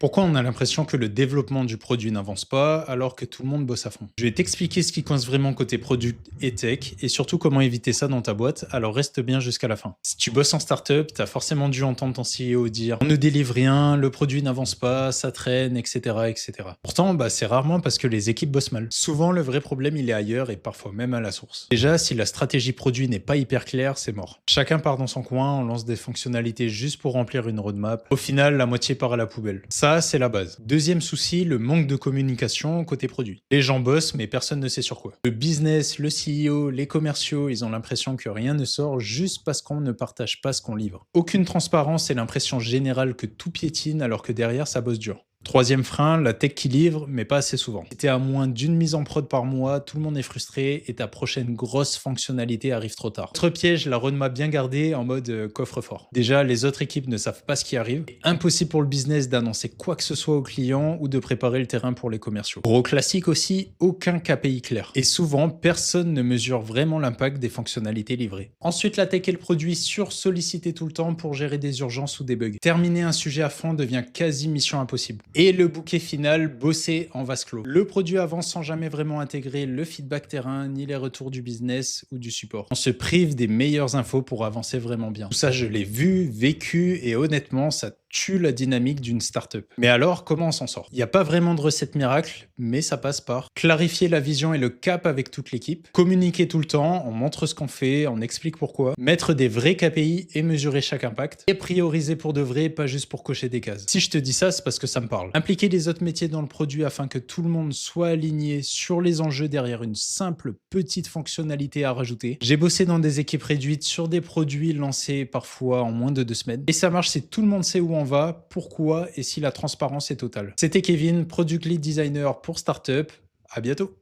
Pourquoi on a l'impression que le développement du produit n'avance pas alors que tout le monde bosse à fond? Je vais t'expliquer ce qui coince vraiment côté product et tech et surtout comment éviter ça dans ta boîte, alors reste bien jusqu'à la fin. Si tu bosses en startup, t'as forcément dû entendre ton CEO dire on ne délivre rien, le produit n'avance pas, ça traîne, etc. etc. Pourtant, c'est rarement parce que les équipes bossent mal. Souvent, le vrai problème il est ailleurs et parfois même à la source. Déjà, si la stratégie produit n'est pas hyper claire, c'est mort. Chacun part dans son coin, on lance des fonctionnalités juste pour remplir une roadmap. Au final, la moitié part à la poubelle. Ça, c'est la base. Deuxième souci, le manque de communication côté produit. Les gens bossent, mais personne ne sait sur quoi. Le business, le CEO, les commerciaux, ils ont l'impression que rien ne sort juste parce qu'on ne partage pas ce qu'on livre. Aucune transparence et l'impression générale que tout piétine alors que derrière, ça bosse dur. Troisième frein, la tech qui livre, mais pas assez souvent. Si t'es à moins d'une mise en prod par mois, tout le monde est frustré et ta prochaine grosse fonctionnalité arrive trop tard. Autre piège, la roadmap bien gardée en mode coffre-fort. Déjà, les autres équipes ne savent pas ce qui arrive. Impossible pour le business d'annoncer quoi que ce soit aux clients ou de préparer le terrain pour les commerciaux. Gros classique aussi, aucun KPI clair. Et souvent, personne ne mesure vraiment l'impact des fonctionnalités livrées. Ensuite, la tech et le produit sur-sollicités tout le temps pour gérer des urgences ou des bugs. Terminer un sujet à fond devient quasi mission impossible. Et le bouquet final, bosser en vase clos. Le produit avance sans jamais vraiment intégrer le feedback terrain, ni les retours du business ou du support. On se prive des meilleures infos pour avancer vraiment bien. Tout ça, je l'ai vu, vécu, et honnêtement, ça tue la dynamique d'une startup. Mais alors, comment on s'en sort? Il n'y a pas vraiment de recette miracle, mais ça passe par clarifier la vision et le cap avec toute l'équipe, communiquer tout le temps, on montre ce qu'on fait, on explique pourquoi, mettre des vrais KPI et mesurer chaque impact, et prioriser pour de vrai, pas juste pour cocher des cases. Si je te dis ça, c'est parce que ça me parle. Impliquer les autres métiers dans le produit afin que tout le monde soit aligné sur les enjeux derrière une simple petite fonctionnalité à rajouter. J'ai bossé dans des équipes réduites sur des produits lancés parfois en moins de 2 semaines. Et ça marche si tout le monde sait où on va, pourquoi et si la transparence est totale. C'était Kevin, Product Lead Designer pour Startup. À bientôt.